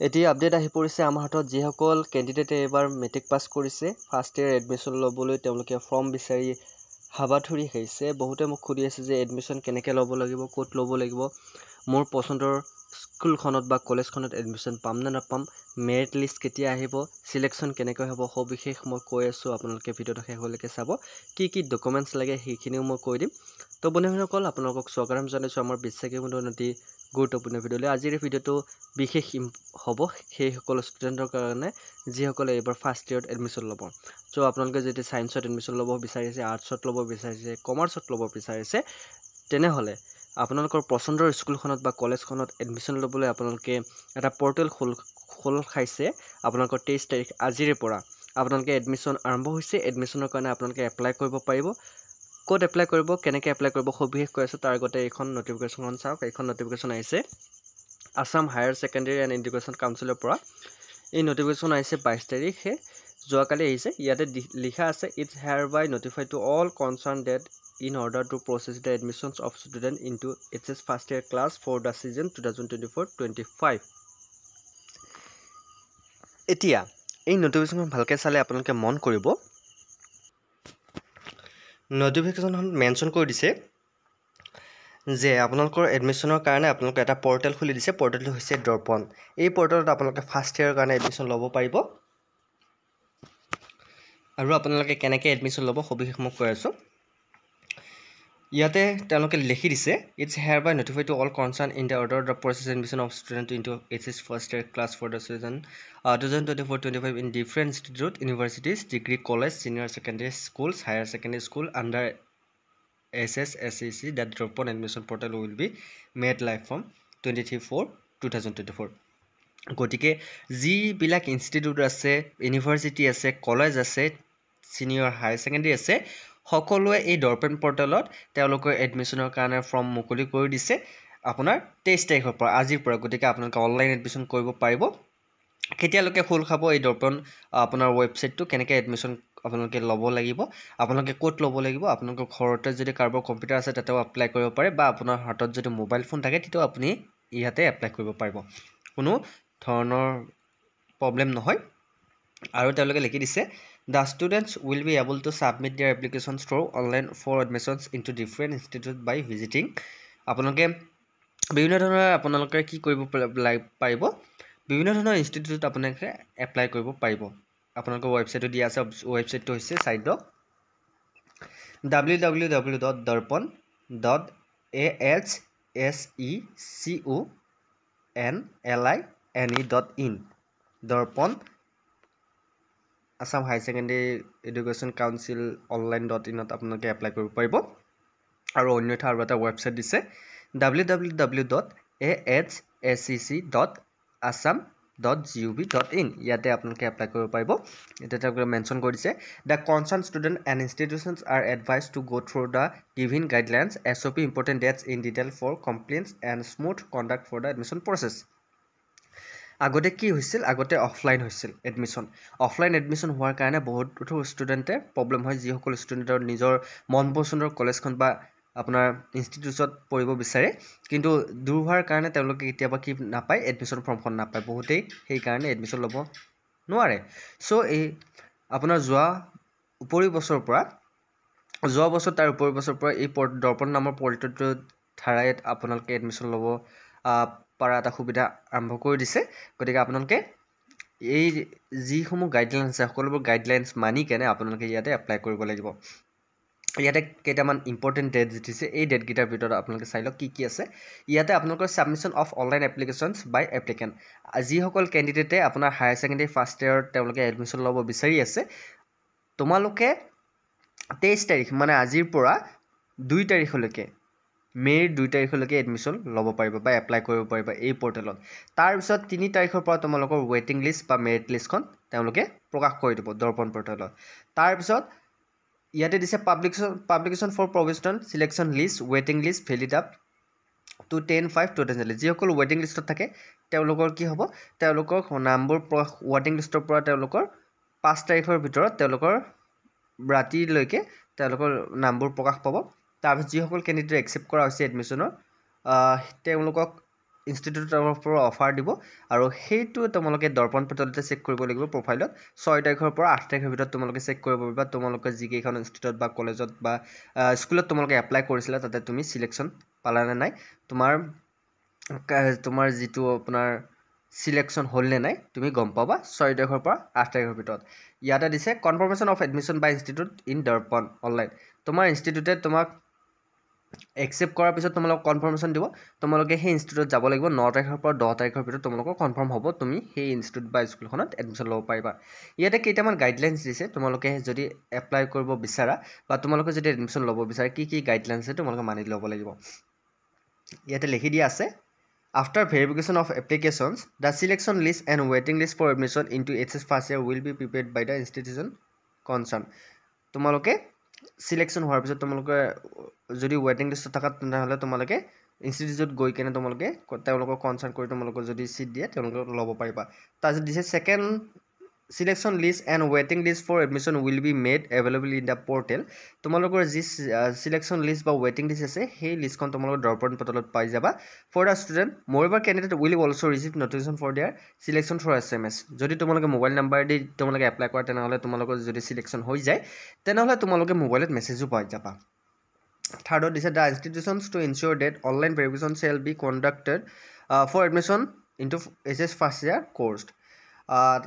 এটি আপডেট আহি পৰিছে আমাৰ হাতত যিসকল কেণ্ডিডেটে এবাৰ মেট্ৰিক পাছ কৰিছে ফাৰ্ষ্ট ইয়েৰ এডমিশ্যন ল'বলৈ তেওঁলোকে ফৰ্ম বিচাৰি হাবাথুৰি খাইছে। বহুতে মোক সুধি আছে যে এডমিশ্যন কেনেকৈ ল'ব লাগিব, ক'ত ল'ব লাগিব, মোৰ পচন্দৰ স্কুলখনত বা কলেজখনত এডমিশ্যন পাম নে নাপাম, মেৰিট লিষ্ট কেতিয়া আহিব, চিলেকশ্যন কেনেকৈ হ'ব, সবিশেষ মই কৈ আছোঁ। আপোনালোকে ভিডিঅ'টো শেষলৈকে চাব। কি ডকুমেণ্টছ লাগে সেইখিনিও মই কৈ দিম। তো বন্ধুসকল, আপোনালোকক স্বাগতম জনাইছোঁ আমাৰ বিশ্বাসী বন্ধু অতি গুৰুত্বপূৰ্ণ ভিডিঅ'লৈ। আজিৰ ভিডিঅ'টো বিশেষ হ'ব সেইসকল ষ্টুডেণ্টৰ কাৰণে যিসকলে এইবাৰ ফাৰ্ষ্ট ইয়েৰত এডমিশ্যন ল'ব। চ' আপোনালোকে যদি ছায়েন্সত এডমিশ্যন ল'ব বিচাৰিছে, আৰ্টছত ল'ব বিচাৰিছে, কমাৰ্চত ল'ব বিচাৰিছে, তেনেহ'লে আপোনালোকৰ পচন্দৰ স্কুলখনত বা কলেজখনত এডমিশ্যন ল'বলৈ আপোনালোকে এটা পৰ্টেল খোল খাইছে। আপোনালোকৰ 23 তাৰিখ আজিৰে পৰা আপোনালোকে এডমিশ্যন আৰম্ভ হৈছে। এডমিশ্যনৰ কাৰণে আপোনালোকে এপ্লাই কৰিব পাৰিব। ক'ত এপ্লাই কৰিব, কেনেকৈ এপ্লাই কৰিব সবিশেষ কৈ আছোঁ। তাৰ আগতে এইখন নটিফিকেশ্যনখন চাওক। এইখন নটিফিকেশ্যন আহিছে Assam higher secondary and education council পৰা। এই নটিফিকেশ্যন আহিছে 22 তাৰিখে, যোৱাকালি আহিছে। ইয়াতে লিখা আছে it's hereby notified to all concern that in order to process the admissions of student into HS first year class for the season 2024-25। এতিয়া এই নটিফিকেশ্যনখন ভালকৈ চালে আপোনালোকে মন কৰিব, নটিফিকেশ্যনখন মেনশ্যন কৰি দিছে যে আপোনালোকৰ এডমিশ্যনৰ কাৰণে আপোনালোকে এটা পৰ্টেল খুলি দিছে। পৰ্টেলটো হৈছে দৰ্পণ। এই পৰ্টেলত আপোনালোকে ফাৰ্ষ্ট ইয়েৰৰ কাৰণে এডমিশ্যন ল'ব পাৰিব। আৰু আপোনালোকে কেনেকৈ এডমিশ্যন ল'ব সবিশেষ মই কৈ আছোঁ। ইয়াতে তেওঁলোকে লিখি দিছে it's hereby notified to all concern in the order the process admission of student into HS first year class for the season 2024-25 in different institute, universities, degree college, senior secondary schools, higher secondary school under SSSEC that Dropon admission portal will be made live from 23/4/2024. গতিকে যিবিলাক institute আছে, university আছে, college আছে, senior higher secondary আছে, সকলোৱে এই দৰ্পণ পৰ্টেলত তেওঁলোকৰ এডমিশ্যনৰ কাৰণে ফৰ্ম মুকলি কৰি দিছে আপোনাৰ 23 তাৰিখৰ পৰা, আজিৰ পৰা। গতিকে আপোনালোকে অনলাইন এডমিশ্যন কৰিব পাৰিব। কেতিয়ালৈকে খোল খাব এই দৰ্পণ আপোনাৰ ৱেবছাইটটো, কেনেকৈ এডমিশ্যন আপোনালোকে ল'ব লাগিব, আপোনালোকে ক'ত ল'ব লাগিব, আপোনালোকৰ ঘৰতে যদি কাৰোবাৰ কম্পিউটাৰ আছে তাতেও এপ্লাই কৰিব পাৰে, বা আপোনাৰ হাতত যদি মোবাইল ফোন থাকে তেতিয়াও আপুনি ইয়াতে এপ্লাই কৰিব পাৰিব। কোনো ধৰণৰ প্ৰব্লেম নহয়। আৰু তেওঁলোকে লিখি দিছে the students will be able to submit their applications through online for admissions into different institute by visiting. আপোনালোকে বিভিন্ন ধৰণৰ আপোনালোকে কি কৰিব পাৰিব, বিভিন্ন ধৰণৰ ইনষ্টিটিউট আপোনালোকে এপ্লাই কৰিব পাৰিব। আপোনালোকৰ ৱেবছাইটটো দিয়া আছে। ৱেবছাইটটো হৈছে চাইডক www.darpan.AHSECONLINE.in Darpan Assam higher secondary education council অনলাইন.inত আপোনালোকে এপ্লাই কৰিব পাৰিব। আৰু অন্যথা আৰু এটা ৱেবছাইট দিছে www.ahsec.assam.gov.in। ইয়াতে আপোনালোকে এপ্লাই কৰিব পাৰিব। এতিয়া তেওঁলোকে মেনশ্যন কৰি দিছে the concern student and institutions are advise to go' through the given guidelines SOP important dates in detail for complains and smooth conduct for the admission process. আগতে কি হৈছিল, আগতে অফলাইন হৈছিল এডমিশ্যন। অফলাইন এডমিশ্যন হোৱাৰ কাৰণে বহুতো ষ্টুডেণ্টে problem হয়। যিসকল ষ্টুডেণ্টৰ নিজৰ মন পচন্দৰ কলেজখন বা আপোনাৰ ইনষ্টিটিউটত পঢ়িব বিচাৰে, কিন্তু দূৰ হোৱাৰ কাৰণে তেওঁলোকে কেতিয়াবা কি নাপায়, এডমিশ্যন ফৰ্মখন নাপায়। বহুতেই সেইকাৰণে এডমিশ্যন ল'ব নোৱাৰে। চ' এই আপোনাৰ যোৱা বছৰৰ পৰা তাৰ উপৰি বছৰৰ পৰা এই দৰ্পণ নামৰ পৰ্টেলটোৰ ধাৰাই আপোনালোকে এডমিশ্যন ল'ব পৰা এটা সুবিধা আৰম্ভ কৰি দিছে। গতিকে আপোনালোকে এই যিসমূহ গাইডলাইনছ আছে সকলোবোৰ গাইডলাইনছ মানি কেনে আপোনালোকে ইয়াতে এপ্লাই কৰিব লাগিব। ইয়াতে কেইটামান ইম্পৰ্টেণ্ট ডেট দিছে। এই ডেটকেইটাৰ ভিতৰত আপোনালোকে চাই লওক কি আছে। ইয়াতে আপোনালোকৰ submission of online applications by applicant. যিসকল কেণ্ডিডেটে আপোনাৰ হায়াৰ ছেকেণ্ডেৰী ফাৰ্ষ্ট ইয়েৰত তেওঁলোকে এডমিশ্যন ল'ব বিচাৰি আছে, তোমালোকে 23 তাৰিখ মানে আজিৰ পৰা 2 তাৰিখলৈকে, মে'ৰ 2 তাৰিখলৈকে এডমিশ্যন ল'ব পাৰিবা বা এপ্লাই কৰিব পাৰিবা এই পৰ্টেলত। তাৰপিছত 3 তাৰিখৰ পৰা তোমালোকৰ ৱেইটিং লিষ্ট বা মেৰিট লিষ্টখন তেওঁলোকে প্ৰকাশ কৰি দিব দৰ্পণ পৰ্টেলত। তাৰপিছত ইয়াতে দিছে publication for provisional selection list ৱেইটিং লিষ্ট ভেলিড আপ টু 10/5/2020। যিসকল ৱেইটিং লিষ্টত থাকে তেওঁলোকৰ কি হ'ব, তেওঁলোকৰ নামবোৰ ৱেইটিং লিষ্টৰ পৰা তেওঁলোকৰ 5 তাৰিখৰ ভিতৰত তেওঁলোকৰ ৰাতিলৈকে তেওঁলোকৰ নামবোৰ প্ৰকাশ পাব। তাৰপিছত যিসকল কেণ্ডিডেট একচেপ্ট কৰা হৈছে এডমিশ্যনৰ, তেওঁলোকক ইনষ্টিটিউটৰ পৰা অফাৰ দিব আৰু সেইটো তোমালোকে দৰ্পণ পৰ্টেলতে চেক কৰিব লাগিব প্ৰফাইলত 6 তাৰিখৰ পৰা 8 তাৰিখৰ ভিতৰত তোমালোকে চেক কৰিব পাৰিবা তোমালোকে যিকেইখন ইনষ্টিটিউট বা কলেজত বা স্কুলত তোমালোকে এপ্লাই কৰিছিলা তাতে তুমি সিলেকশ্যন পালা নে নাই তোমাৰ যিটো আপোনাৰ সিলেকশ্যন হ'ল নে নাই তুমি গম পাবা 6 তাৰিখৰ পৰা 8 তাৰিখৰ ভিতৰত ইয়াতে দিছে confirmation of admission by institute in Darpan online তোমাৰ ইনষ্টিটিউটে তোমাক একসেপ্ট কৰাৰ পিছত তোমালোক কনফাৰ্মেশ্যন দিব তোমালোকে সেই ইনষ্টিটিউটত যাব লাগিব 9 তাৰিখৰ পৰা 10 তাৰিখৰ ভিতৰত তোমালোকৰ কনফাৰ্ম হ'ব তুমি সেই ইনষ্টিটিউট বা স্কুলখনত এডমিশ্যন ল'ব পাৰিবা ইয়াতে কেইটামান গাইডলাইনছ দিছে তোমালোকে যদি এপ্লাই কৰিব বিচাৰা বা তোমালোকে যদি এডমিশ্যন ল'ব বিচাৰা কি কি গাইডলাইনছ আছে তোমালোকে মানি ল'ব লাগিব ইয়াতে লিখি দিয়া আছে After verification of applications, the selection list and waiting list for admission into HS first year will be prepared by the institution concerned. তোমালোকে সিলেকশ্যন হোৱাৰ পিছত তোমালোকে যদি ৱেটিং লিষ্টত থাকা তেনেহ'লে তোমালোকে ইনষ্টিটিউটত গৈ কেনে তোমালোকে তেওঁলোকক কনচাৰ্ন কৰি তোমালোকৰ যদি চিট দিয়ে তেওঁলোকে ল'ব পাৰিবা তাৰপিছত দিছে second selection list and waiting list for admission will be made available in the portal তোমালোকৰ যি selection list বা waiting list আছে সেই লিষ্টখন তোমালোকৰ দৰ্পণ পৰ্টেলত পাই যাবা for the student moreover candidate will also receive notification for their selection through SMS যদি তোমালোকে মোবাইল নাম্বাৰ দি তোমালোকে এপ্লাই কৰা তেনেহ'লে তোমালোকৰ যদি সিলেকশ্যন হৈ যায় তেনেহ'লে তোমালোকে মোবাইলত মেছেজো পাই যাবা থাৰ্ডত দিছে the institutions to ensure that online verification shall be conducted for admission into HS first year course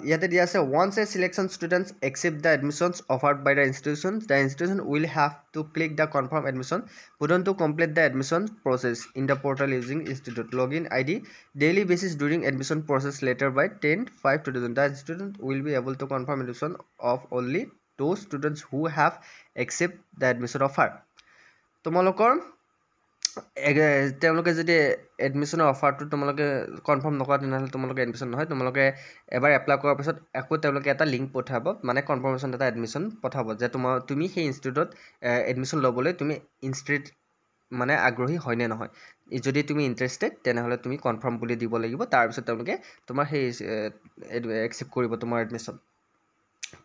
yet dia say once a selection students accept the admissions offered by the institution will have to click the confirm admission button to complete the admission process in the portal using institute login id daily basis during admission process later by 10/5/2000 the student will be able to confirm admission of only those students who have accept the admission offer তোমালোকৰ তেওঁলোকে যদি এডমিশ্যনৰ অফাৰটো তোমালোকে confirm নকৰা তেনেহ'লে তোমালোকে admission নহয় তোমালোকে এবাৰ এপ্লাই কৰাৰ পিছত আকৌ তেওঁলোকে এটা লিংক পঠাব মানে কনফাৰ্মেশ্যন এটা এডমিশ্যন পঠাব যে তুমি সেই ইনষ্টিটিউটত এডমিশ্যন ল'বলৈ তুমি মানে আগ্ৰহী হয় নে নহয় যদি তুমি ইণ্টাৰেষ্টেড তেনেহ'লে তুমি কনফাৰ্ম বুলি দিব লাগিব তাৰপিছত তেওঁলোকে তোমাৰ সেই একচেপ্ট কৰিব তোমাৰ এডমিশ্যন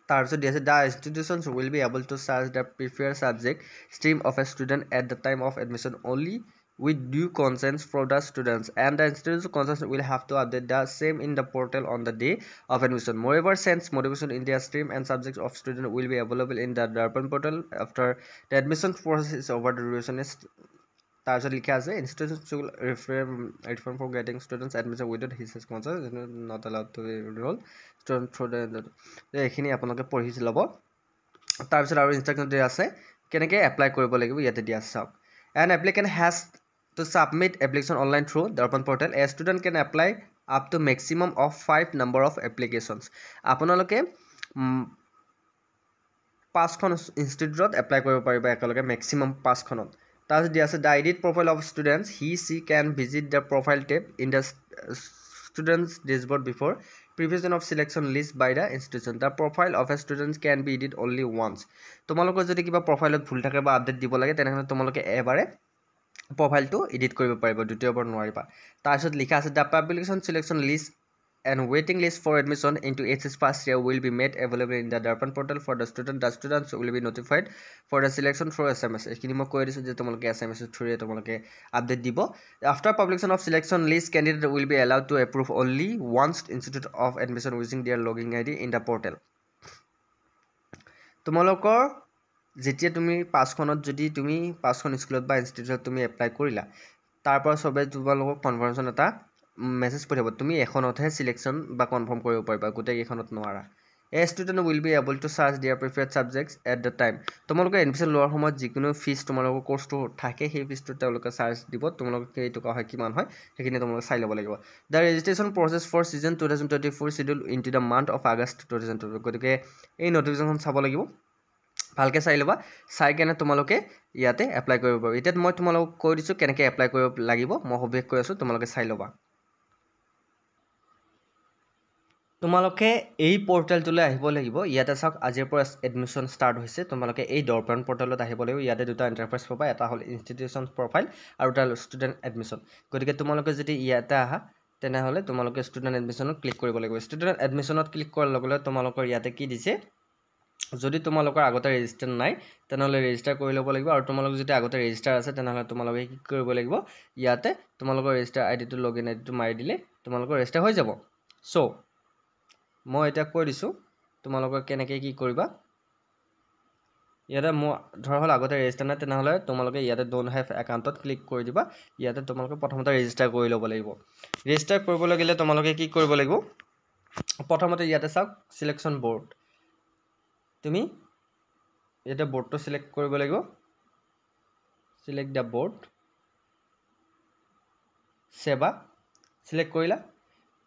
তাৰপিছত দি আছে the institutions will be able to search the preferred subject stream of a student at the time of admission only with due consent from the students and the institutions concerned will have to update the same in the portal on the day of admission moreover since modification in their stream and subjects of student will be available in the Darbhan portal after the admission process is over the duration is তাৰপিছত লিখা আছে institutions should refrain from getting students admission without his consent not allowed to enroll student through the এইখিনি আপোনালোকে পঢ়ি ল'ব তাৰপিছত আৰু instruction দিয়া আছে কেনেকৈ এপ্লাই কৰিব লাগিব ইয়াতে দিয়া আছে চাওক an applicant has to submit application online through Darbhan portal a student can apply up to maximum of 5 number of applications আপোনালোকে 5খন ইনষ্টিটিউটত এপ্লাই কৰিব পাৰিবা একেলগে মেক্সিমাম 5খনত তাৰপিছত দিয়া আছে the edit profile of students she can visit the profile tab in the students dashboard before prevision of selection list by the institution the profile of a student can be edited only once তোমালোকৰ যদি কিবা প্ৰফাইলত ভুল থাকে বা update দিব লাগে তেনেহ'লে তোমালোকে এবাৰে প্ৰফাইলটো এডিট কৰিব পাৰিবা দ্বিতীয়বাৰ নোৱাৰিবা তাৰপিছত লিখা আছে the publication selection list and waiting list for admission into HS first year will be made available in the Darbhan portal for the students will be notified for the selection through SMS এইখিনি মই কৈ দিছোঁ যে তোমালোকে SMS through তোমালোকে update দিব after publication of selection list candidate will be allowed to approve only once institute of admission using their login ID in the portal তোমালোকৰ যেতিয়া তুমি 5খনত যদি তুমি 5খন স্কুলত বা ইনষ্টিটিউটত তুমি এপ্লাই কৰিলা তাৰপৰা সবে তোমালোকক কনফাৰ্মেশ্যন এটা মেছেজ পঠিয়াব তুমি এখনতহে সিলেকশ্যন বা কনফাৰ্ম কৰিব পাৰিবা গোটেই কেইখনত নোৱাৰা a student will be able to search their preferred subjects at the time তোমালোকে এডমিশ্যন লোৱাৰ সময়ত যিকোনো ফিজ তোমালোকৰ কোৰ্সটো থাকে সেই ফিজটো তেওঁলোকে চাৰ্জ দিব তোমালোকে কেই টকা হয় কিমান হয় সেইখিনি তোমালোকে চাই ল'ব লাগিব the registration process for season 2024 scheduled into the month of August 2024 গতিকে এই নটিফিকেশ্যন চাব লাগিব ভালকৈ চাই ল'বা চাই কেনে তোমালোকে ইয়াতে এপ্লাই কৰিব পাৰিবা এতিয়া মই তোমালোকক কৈ দিছোঁ কেনেকৈ এপ্লাই কৰিব লাগিব মই সবিশেষ কৈ আছোঁ তোমালোকে চাই ল'বা তোমালোকে এই পোৰ্টেলটোলৈ আহিব লাগিব ইয়াতে চাওক আজিৰ পৰা এডমিশ্যন ষ্টাৰ্ট হৈছে তোমালোকে এই দৰ্পণ পোৰ্টেলত আহিব লাগিব ইয়াতে দুটা ইণ্টাৰফেচ পাবা এটা হ'ল ইনষ্টিটিউশ্যন প্ৰফাইল আৰু এটা ষ্টুডেণ্ট এডমিশ্যন গতিকে তোমালোকে যদি ইয়াতে আহা তেনেহ'লে তোমালোকে ষ্টুডেণ্ট এডমিশ্যনত ক্লিক কৰিব লাগিব ষ্টুডেণ্ট এডমিশ্যনত ক্লিক কৰাৰ লগে লগে তোমালোকৰ ইয়াতে কি দিছে যদি তোমালোকৰ আগতে ৰেজিষ্টাৰ নাই তেনেহ'লে ৰেজিষ্টাৰ কৰি ল'ব লাগিব, আৰু তোমালোকৰ যদি আগতে ৰেজিষ্টাৰ আছে তেনেহ'লে তোমালোকে কি কৰিব লাগিব, ইয়াতে তোমালোকৰ ৰেজিষ্টাৰ আইডিটো লগইন আইডিটো মাৰি দিলে তোমালোকৰ ৰেজিষ্টাৰ হৈ যাব। চ' মই এতিয়া কৈ দিছোঁ তোমালোকৰ কেনেকৈ কি কৰিবা। ইয়াতে মই ধৰা হ'ল আগতে ৰেজিষ্টাৰ নাই তেনেহ'লে তোমালোকে ইয়াতে ডোণ্ট হেভ একাউণ্টত ক্লিক কৰি দিবা। ইয়াতে তোমালোকে প্ৰথমতে ৰেজিষ্টাৰ কৰি ল'ব লাগিব। ৰেজিষ্টাৰ কৰিবলৈ গ'লে তোমালোকে কি কৰিব লাগিব, প্ৰথমতে ইয়াতে চাওক চিলেকশ্যন বৰ্ড, তুমি ইয়াতে বৰ্ডটো চিলেক্ট কৰিব লাগিব। চিলেক্ট দ্য বৰ্ড, সেৱা চিলেক্ট কৰিলা।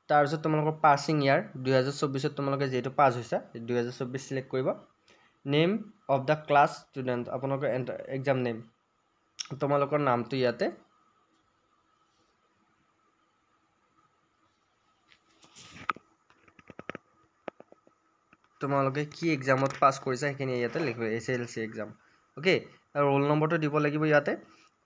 তাৰপিছত তোমালোকৰ পাছিং ইয়াৰ 2024 তোমালোকে যিহেতু পাছ হৈছে 2024 চিলেক্ট কৰিবা। Name of the class student, আপোনালোকৰ এক্সাম নেম, তোমালোকৰ নামটো ইয়াতে তোমালোকে কি এক্সামত পাছ কৰিছা সেইখিনি ইয়াতে লিখিব, SLC এক্সাম। অ'কে, আৰু ৰোল নম্বৰটো দিব লাগিব ইয়াতে।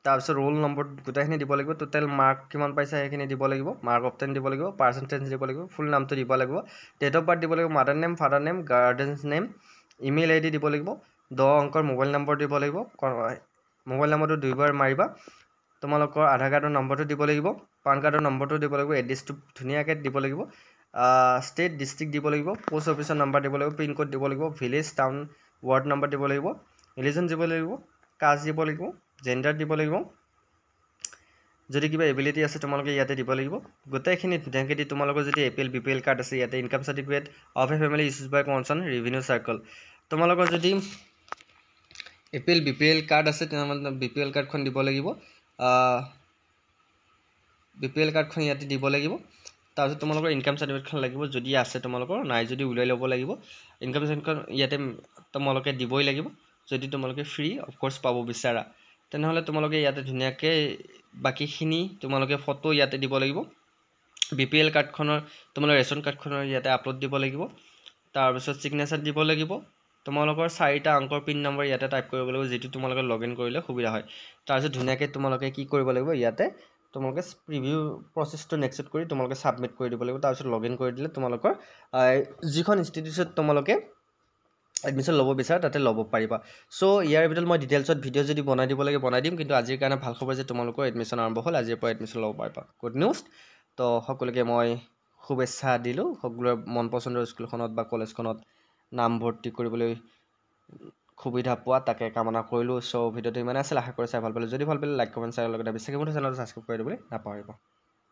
তাৰপিছত ৰোল নম্বৰ গোটেইখিনি দিব লাগিব। টোটেল মাৰ্ক কিমান পাইছা সেইখিনি দিব লাগিব, মাৰ্ক অফ 10 দিব লাগিব, পাৰ্চেণ্টেজ দিব লাগিব, ফুল নামটো দিব লাগিব, ডেট অফ বাৰ্থ দিব লাগিব, mother name, father name, guardians name, email ID দিব লাগিব, 10 অংকৰ মোবাইল নম্বৰ দিব লাগিব। মোবাইল নম্বৰটো 2বাৰ মাৰিবা। তোমালোকৰ আধাৰ কাৰ্ডৰ নম্বৰটো দিব লাগিব, পান কাৰ্ডৰ নম্বৰটো দিব লাগিব, এড্ৰেছটো ধুনীয়াকৈ দিব লাগিব, ষ্টেট ডিষ্ট্ৰিক্ট দিব লাগিব, পোষ্ট অফিচৰ নাম্বাৰ দিব লাগিব, পিন কোড দিব লাগিব, ভিলেজ টাউন ৱাৰ্ড নাম্বাৰ দিব লাগিব, ৰিলিজন দিব লাগিব, কাষ্ট দিব লাগিব, জেণ্ডাৰ দিব লাগিব, যদি কিবা এবিলিটি আছে তোমালোকে ইয়াতে দিব লাগিব। গোটেইখিনি ধুনীয়াকৈ দি তোমালোকৰ যদি APL BPL কাৰ্ড আছে ইয়াতে income certificate of a family issued by concern revenue circle. তোমালোকৰ যদি APL BPL কাৰ্ড আছে তেনেহ'লে BPL কাৰ্ডখন দিব লাগিব, BPL কাৰ্ডখন ইয়াতে দিব লাগিব। তাৰপিছত তোমালোকৰ ইনকাম চাৰ্টিফিকেটখন লাগিব, যদি আছে তোমালোকৰ, নাই যদি উলিয়াই ল'ব লাগিব। ইনকাম চাৰ্টিফিকেটখন ইয়াতে তোমালোকে দিবই লাগিব। যদি তোমালোকে ফ্ৰী অফক'ৰ্ছ পাব বিচাৰা তেনেহ'লে তোমালোকে ইয়াতে ধুনীয়াকৈ বাকীখিনি তোমালোকে ফটো ইয়াতে দিব লাগিব। BPL কাৰ্ডখনৰ তোমালোকৰ ৰেচন কাৰ্ডখনৰ ইয়াতে আপলোড দিব লাগিব। তাৰপিছত ছিগনেচাৰ দিব লাগিব। তোমালোকৰ 4টা অংকৰ পিন নম্বৰ ইয়াতে টাইপ কৰিব লাগিব, যিটো তোমালোকে লগইন কৰিলে সুবিধা হয়। তাৰপিছত ধুনীয়াকৈ তোমালোকে কি কৰিব লাগিব, ইয়াতে তোমালোকে প্ৰিভিউ প্ৰচেছটো নেক্সট কৰি তোমালোকে ছাবমিট কৰি দিব লাগিব। তাৰপিছত লগইন কৰি দিলে তোমালোকৰ যিখন ইনষ্টিটিউচনত তোমালোকে এডমিশ্যন ল'ব বিচাৰা তাতে ল'ব পাৰিবা। চ' ইয়াৰ ভিতৰত মই ডিটেইলছত ভিডিঅ' যদি বনাই দিব লাগে বনাই দিম, কিন্তু আজিৰ কাৰণে ভাল খবৰ যে তোমালোকৰ এডমিশ্যন আৰম্ভ হ'ল, আজিৰ পৰা এডমিশ্যন ল'ব পাৰিবা। Good news. তো সকলোকে মই শুভেচ্ছা দিলোঁ, সকলোৰে মন পচন্দৰ স্কুলখনত বা কলেজখনত নাম ভৰ্তি কৰিবলৈ সুবিধা পোৱা তাকে কামনা কৰিলোঁ। চ' ভিডিঅ'টো ইমানে আছিল, আশা কৰি চাই ভাল পালোঁ। যদি ভাল পালে লাইক কমেণ্ট শ্বেয়াৰ লগতে বিশ্বাসী মোৰ চেনেলটো ছাবস্ক্ৰাইব কৰি দিবলৈ নাপাহৰিব।